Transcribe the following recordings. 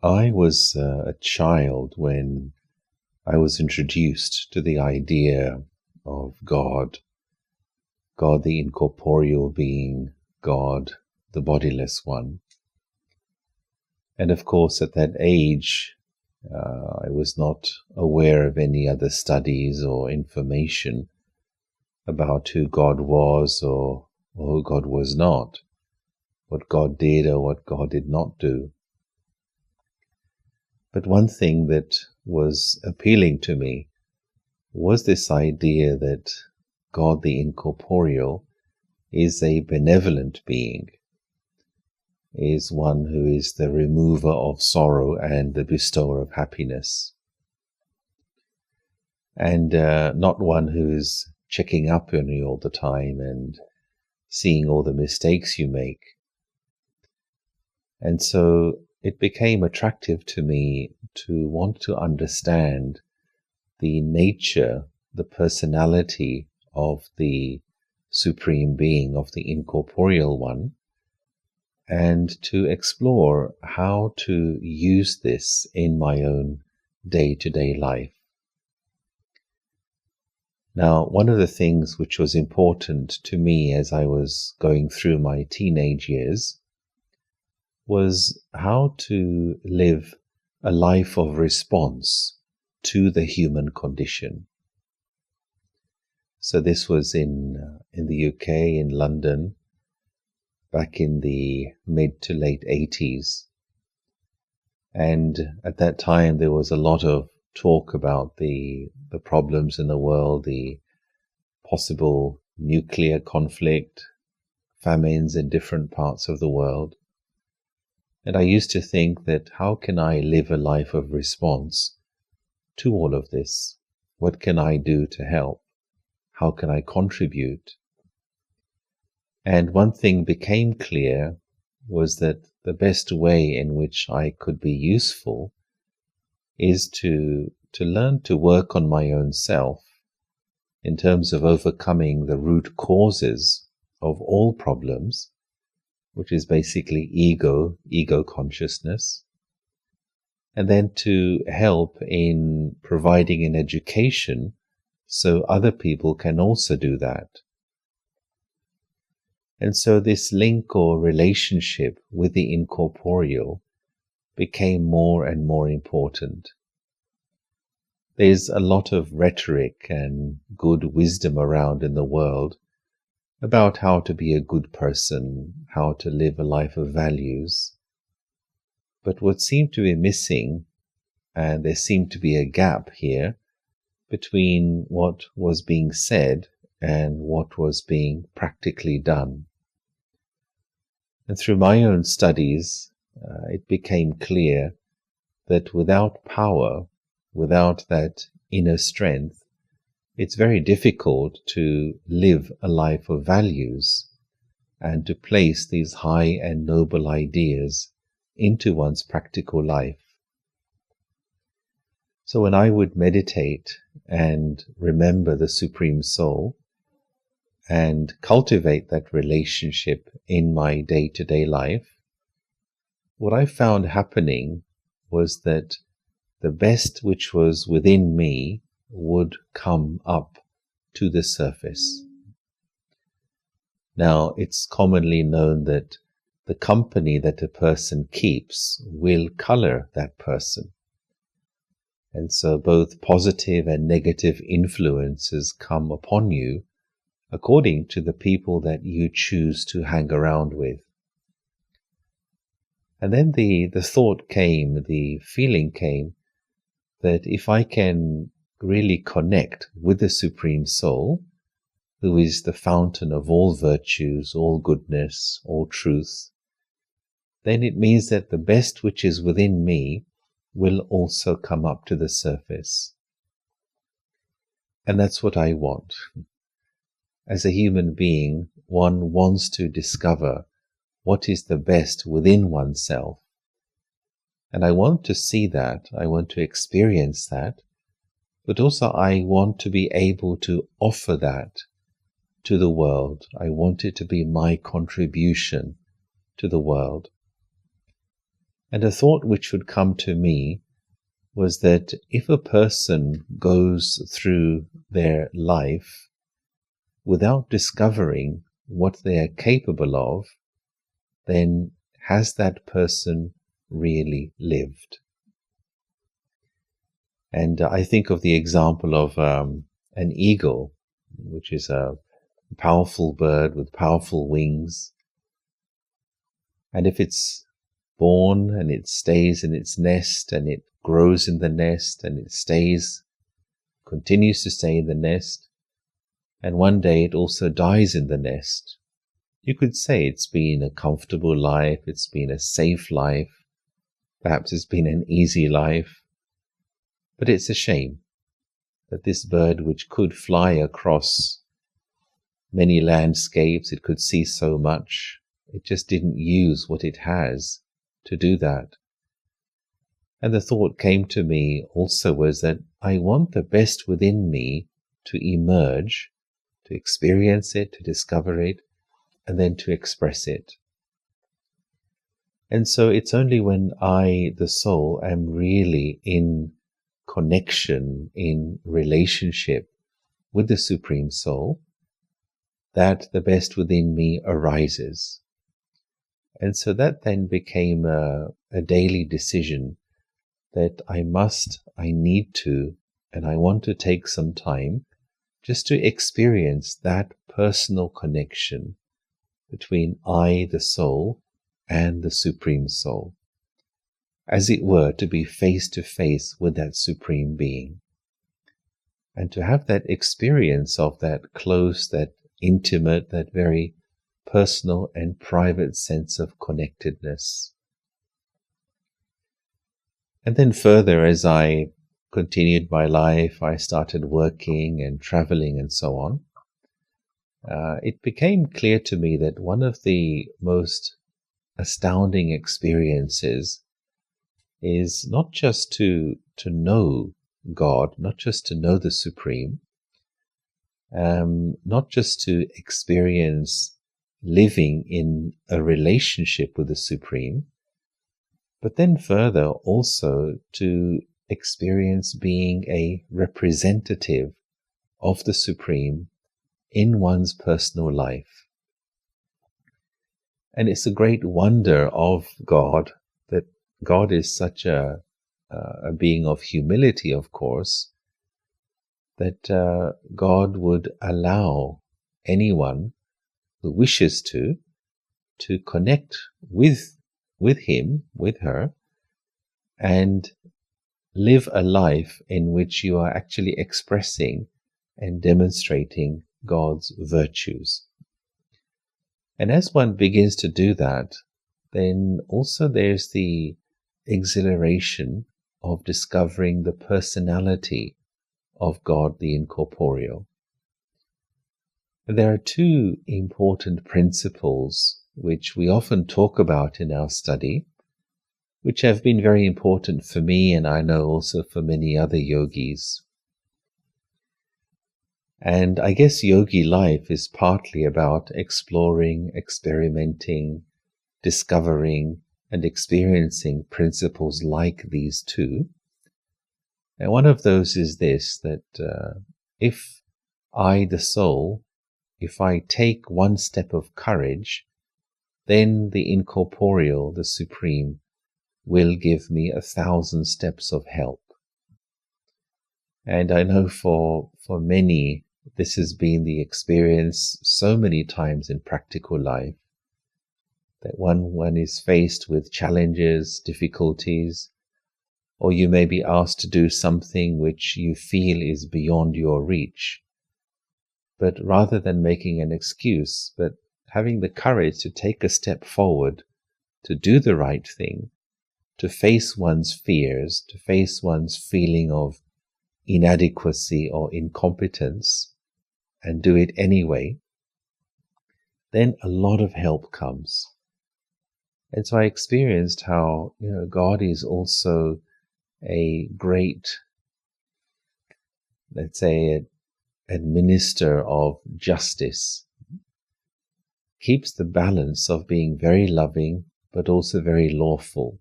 I was a child when I was introduced to the idea of God, God the incorporeal being, God the bodiless one. And of course, at that age, I was not aware of any other studies or information about who God was or who God was not, what God did or what God did not do. But one thing that was appealing to me was this idea that God the incorporeal is a benevolent being, is one who is the remover of sorrow and the bestower of happiness, and not one who's checking up on you all the time and seeing all the mistakes you make. And so it became attractive to me to want to understand the nature, the personality of the Supreme Being, of the incorporeal one, and to explore how to use this in my own day-to-day life. Now, one of the things which was important to me as I was going through my teenage years was how to live a life of response to the human condition. So this was in the UK, in London, back in the mid to late 80s. And at that time there was a lot of talk about the problems in the world, the possible nuclear conflict, famines in different parts of the world. And I used to think that how can I live a life of response to all of this? What can I do to help? How can I contribute? And one thing became clear was that the best way in which I could be useful is to learn to work on my own self in terms of overcoming the root causes of all problems, which is basically ego consciousness, and then to help in providing an education so other people can also do that. And so this link or relationship with the incorporeal became more and more important. There's a lot of rhetoric and good wisdom around in the world about how to be a good person, how to live a life of values. But what seemed to be missing, and there seemed to be a gap here between what was being said and what was being practically done. And through my own studies, it became clear that without power, without that inner strength, it's very difficult to live a life of values and to place these high and noble ideas into one's practical life. So when I would meditate and remember the Supreme Soul and cultivate that relationship in my day-to-day life, what I found happening was that the best which was within me would come up to the surface. Now, it's commonly known that the company that a person keeps will color that person. And so both positive and negative influences come upon you according to the people that you choose to hang around with. And then the thought came, the feeling came, that if I can really connect with the Supreme Soul, who is the fountain of all virtues, all goodness, all truth, then it means that the best which is within me will also come up to the surface. And that's what I want. As a human being, one wants to discover what is the best within oneself. And I want to see that, I want to experience that, but also I want to be able to offer that to the world. I want it to be my contribution to the world. And a thought which would come to me was that if a person goes through their life without discovering what they are capable of, then has that person really lived? And I think of the example of an eagle, which is a powerful bird with powerful wings. And if it's born and it stays in its nest and it grows in the nest and it continues to stay in the nest, and one day it also dies in the nest, you could say it's been a comfortable life, it's been a safe life, perhaps it's been an easy life. But it's a shame that this bird, which could fly across many landscapes, it could see so much, it just didn't use what it has to do that. And the thought came to me also was that I want the best within me to emerge, to experience it, to discover it, and then to express it. And so it's only when I, the soul, am really in connection, in relationship with the Supreme Soul, that the best within me arises. And so that then became a daily decision that I need to, and I want to take some time just to experience that personal connection between I, the soul, and the Supreme Soul. As it were, to be face to face with that Supreme Being. And to have that experience of that close, that intimate, that very personal and private sense of connectedness. And then further, as I continued my life, I started working and traveling and so on. It became clear to me that one of the most astounding experiences is not just to know God, not just to know the Supreme, not just to experience living in a relationship with the Supreme, but then further also to experience being a representative of the Supreme in one's personal life. And it's a great wonder of God that God is such a being of humility, of course, that God would allow anyone who wishes to connect with him, with her, and live a life in which you are actually expressing and demonstrating God's virtues. And as one begins to do that, then also there's the exhilaration of discovering the personality of God, the incorporeal. There are two important principles which we often talk about in our study, which have been very important for me, and I know also for many other yogis. And I guess yogi life is partly about exploring, experimenting, discovering, and experiencing principles like these two. And one of those is this, that if I, the soul, if I take one step of courage, then the incorporeal, the Supreme, will give me 1,000 steps of help. And I know for many, this has been the experience so many times in practical life, that one is faced with challenges, difficulties, or you may be asked to do something which you feel is beyond your reach. But rather than making an excuse, but having the courage to take a step forward, to do the right thing, to face one's fears, to face one's feeling of inadequacy or incompetence, and do it anyway, then a lot of help comes. And so I experienced how, God is also a great, let's say, administrator of justice, keeps the balance of being very loving but also very lawful.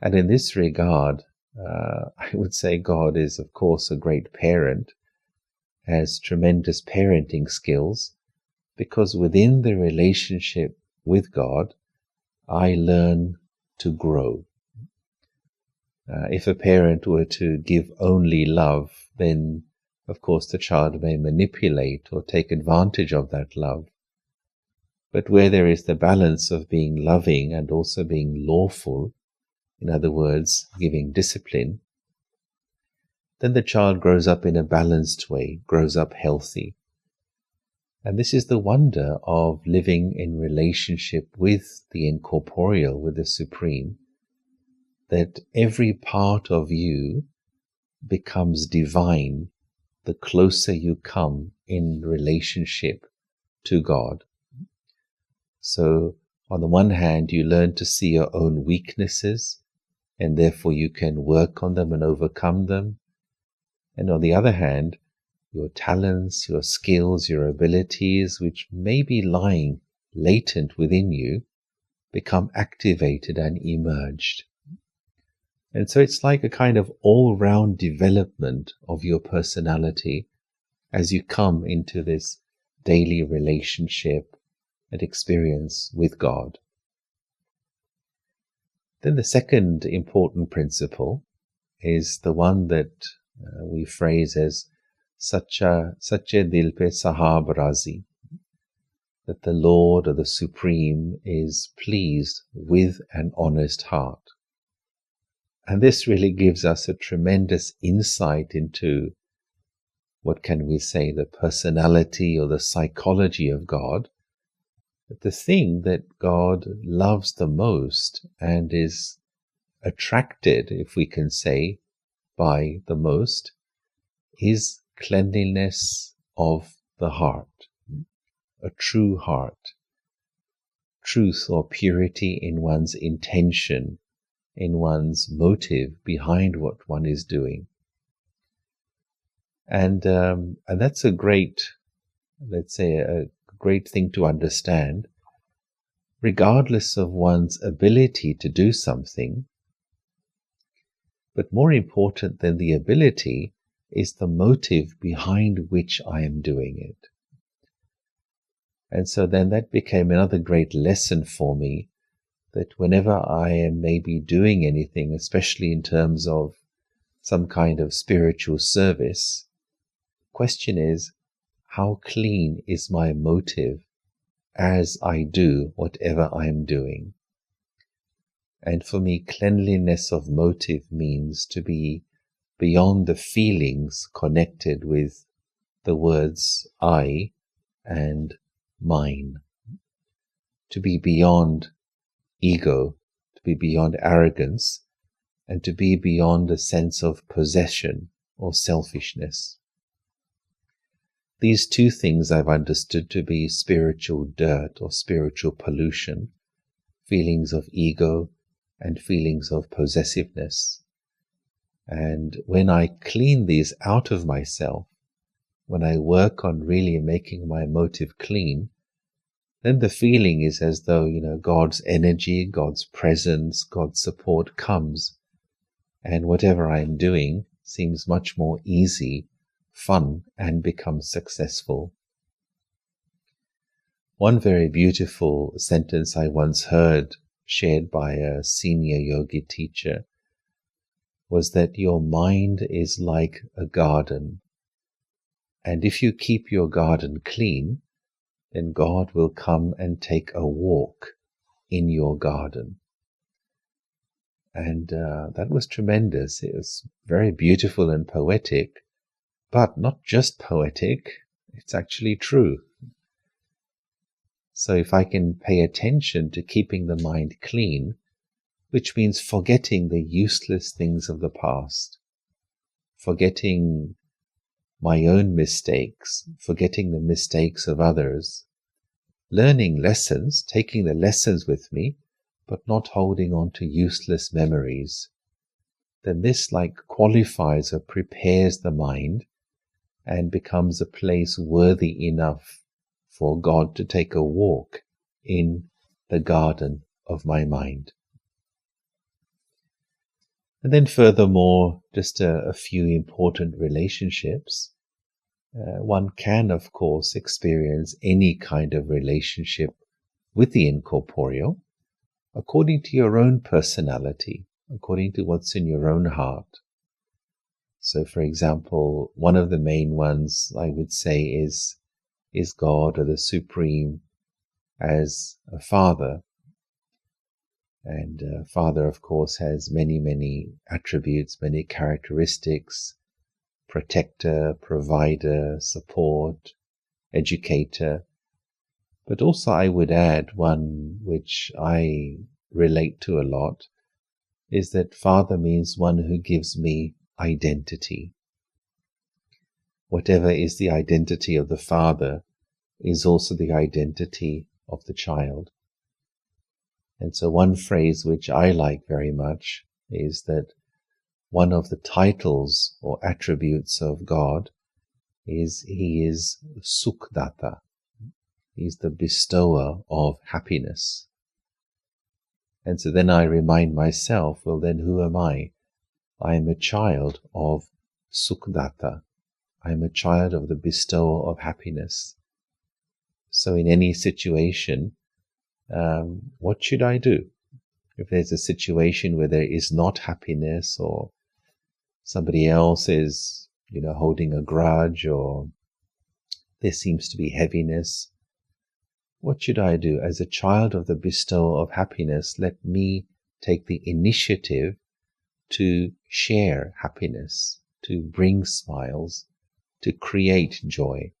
And in this regard, I would say God is, of course, a great parent, has tremendous parenting skills, because within the relationship with God, I learn to grow. If a parent were to give only love, then of course the child may manipulate or take advantage of that love. But where there is the balance of being loving and also being lawful, in other words, giving discipline, then the child grows up in a balanced way, grows up healthy. And this is the wonder of living in relationship with the incorporeal, with the Supreme, that every part of you becomes divine the closer you come in relationship to God. So, on the one hand, you learn to see your own weaknesses, and therefore you can work on them and overcome them. And on the other hand, your talents, your skills, your abilities, which may be lying latent within you, become activated and emerged. And so it's like a kind of all-round development of your personality as you come into this daily relationship and experience with God. Then the second important principle is the one that we phrase as Sache Dil Pe Sahab Razi, that the Lord or the Supreme is pleased with an honest heart. And this really gives us a tremendous insight into, what can we say, the personality or the psychology of God. That the thing that God loves the most and is attracted, if we can say, by the most, is cleanliness of the heart, a true heart, truth or purity in one's intention, in one's motive behind what one is doing. And that's a great, let's say, a great thing to understand. Regardless of one's ability to do something, but more important than the ability is the motive behind which I am doing it. And so then that became another great lesson for me, that whenever I am maybe doing anything, especially in terms of some kind of spiritual service, question is, how clean is my motive as I do whatever I am doing? And for me, cleanliness of motive means to be beyond the feelings connected with the words I and mine. To be beyond ego, to be beyond arrogance, and to be beyond a sense of possession or selfishness. These two things I've understood to be spiritual dirt or spiritual pollution, feelings of ego and feelings of possessiveness. And when I clean these out of myself, when I work on really making my motive clean, then the feeling is as though, God's energy, God's presence, God's support comes, and whatever I am doing seems much more easy, fun, and becomes successful. One very beautiful sentence I once heard shared by a senior yogi teacher was that your mind is like a garden, and if you keep your garden clean, then God will come and take a walk in your garden. And that was tremendous. It was very beautiful and poetic, but not just poetic, it's actually true. So if I can pay attention to keeping the mind clean, which means forgetting the useless things of the past, forgetting my own mistakes, forgetting the mistakes of others, learning lessons, taking the lessons with me, but not holding on to useless memories, then this qualifies or prepares the mind and becomes a place worthy enough for God to take a walk in the garden of my mind. And then furthermore, just a few important relationships. One can, of course, experience any kind of relationship with the incorporeal according to your own personality, according to what's in your own heart. So, for example, one of the main ones I would say is God or the Supreme as a father. And father, of course, has many, many attributes, many characteristics: protector, provider, support, educator. But also I would add one which I relate to a lot, is that father means one who gives me identity. Whatever is the identity of the father is also the identity of the child. And so one phrase which I like very much is that one of the titles or attributes of God is He is Sukhdata. He's the bestower of happiness. And so then I remind myself, well then who am I? I am a child of Sukhdata. I am a child of the bestower of happiness. So in any situation, what should I do? If there's a situation where there is not happiness, or somebody else is, holding a grudge, or there seems to be heaviness, what should I do? As a child of the bestower of happiness, let me take the initiative to share happiness, to bring smiles, to create joy.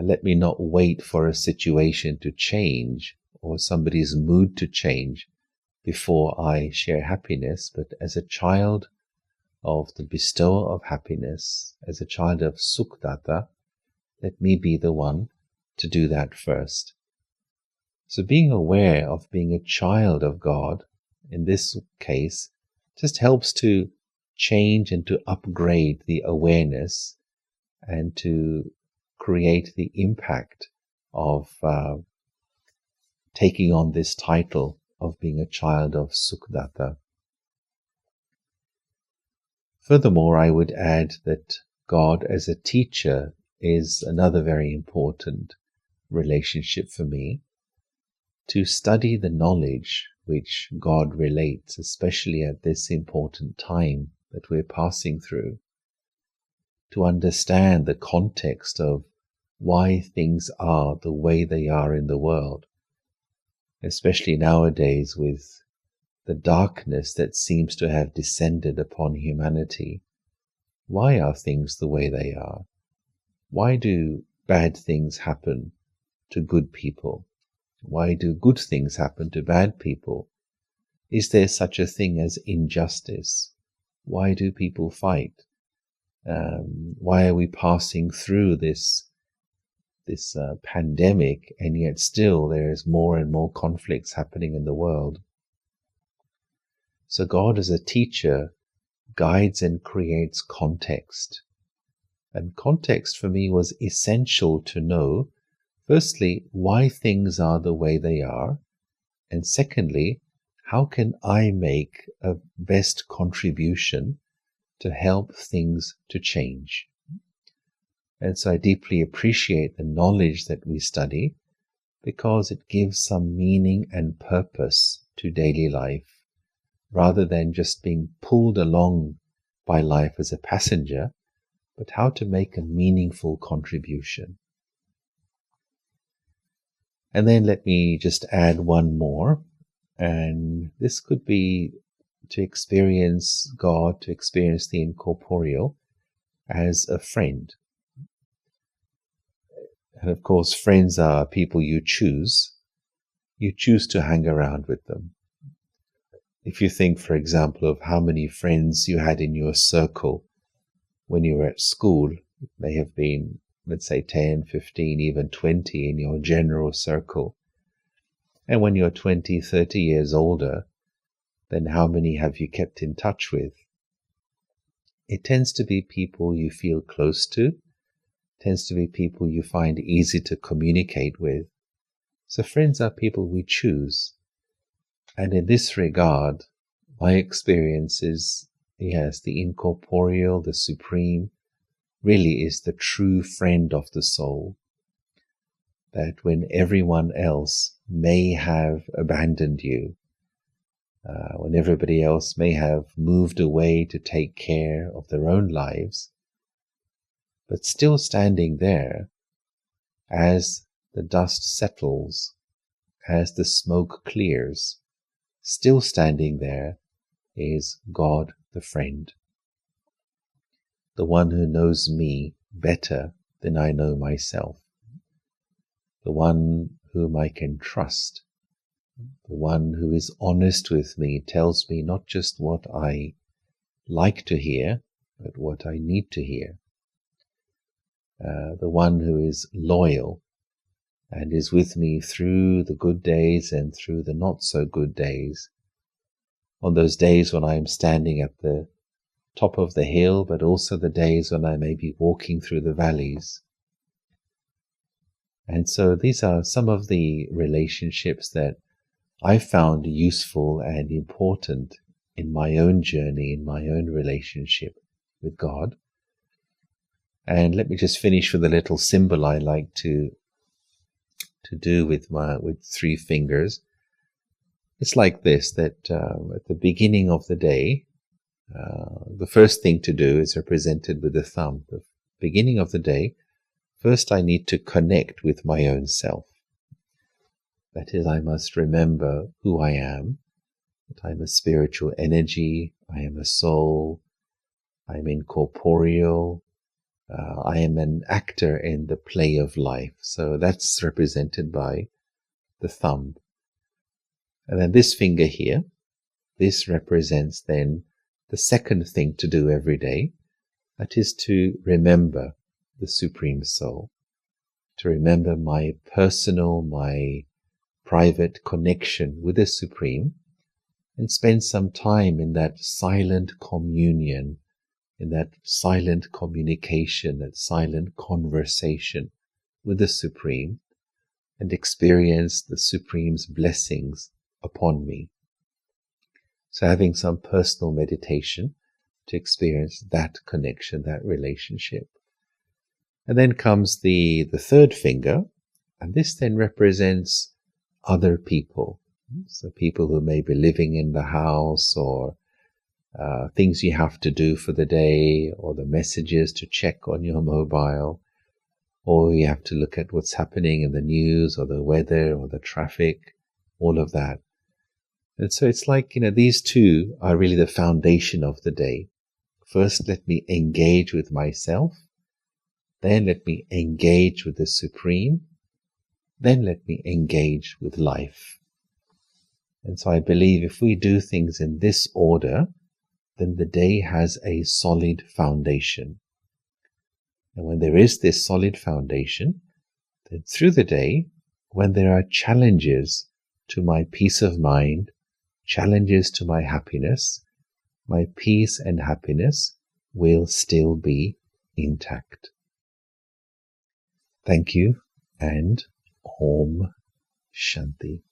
Let me not wait for a situation to change or somebody's mood to change before I share happiness, but as a child of the bestower of happiness, as a child of Sukhdata, let me be the one to do that first. So being aware of being a child of God, in this case, just helps to change and to upgrade the awareness and to create the impact of taking on this title of being a child of Sukhdata. Furthermore, I would add that God as a teacher is another very important relationship for me. To study the knowledge which God relates, especially at this important time that we're passing through, to understand the context of why things are the way they are in the world, especially nowadays with the darkness that seems to have descended upon humanity. Why are things the way they are? Why do bad things happen to good people? Why do good things happen to bad people? Is there such a thing as injustice? Why do people fight? Why are we passing through this pandemic, and yet still there is more and more conflicts happening in the world? So God as a teacher guides and creates context. And context for me was essential to know, firstly, why things are the way they are, and secondly, how can I make a best contribution to help things to change? And so I deeply appreciate the knowledge that we study, because it gives some meaning and purpose to daily life, rather than just being pulled along by life as a passenger, but how to make a meaningful contribution. And then let me just add one more, and this could be to experience God, to experience the incorporeal as a friend. And of course, friends are people you choose. You choose to hang around with them. If you think, for example, of how many friends you had in your circle when you were at school, it may have been, let's say, 10, 15, even 20 in your general circle. And when you're 20, 30 years older, then how many have you kept in touch with? It tends to be people you feel close to, tends to be people you find easy to communicate with. So friends are people we choose. And in this regard, my experience is, yes, the incorporeal, the supreme, really is the true friend of the soul. That when everyone else may have abandoned you, when everybody else may have moved away to take care of their own lives, but still standing there as the dust settles, as the smoke clears, still standing there is God the friend, the one who knows me better than I know myself, the one whom I can trust, the one who is honest with me, tells me not just what I like to hear, but what I need to hear, the one who is loyal and is with me through the good days and through the not so good days, on those days when I am standing at the top of the hill, but also the days when I may be walking through the valleys. And so these are some of the relationships that I found useful and important in my own journey, in my own relationship with God. And let me just finish with a little symbol I like to do with three fingers. It's like this, that at the beginning of the day, the first thing to do is represented with the thumb. The beginning of the day, first I need to connect with my own self. That is, I must remember who I am, that I'm a spiritual energy, I am a soul, I'm incorporeal, I am an actor in the play of life. So that's represented by the thumb. And then this finger here, this represents then the second thing to do every day. That is to remember the Supreme Soul, to remember my personal, my private connection with the Supreme, and spend some time in that silent communion, in that silent communication, that silent conversation with the Supreme, and experience the Supreme's blessings upon me. So having some personal meditation to experience that connection, that relationship. And then comes the third finger, and this then represents other people. So people who may be living in the house, or things you have to do for the day, or the messages to check on your mobile, or you have to look at what's happening in the news, or the weather, or the traffic, all of that. And so it's like, these two are really the foundation of the day. First, let me engage with myself. Then let me engage with the Supreme. Then let me engage with life. And so I believe if we do things in this order, then the day has a solid foundation. And when there is this solid foundation, then through the day, when there are challenges to my peace of mind, challenges to my happiness, my peace and happiness will still be intact. Thank you, and Om Shanti.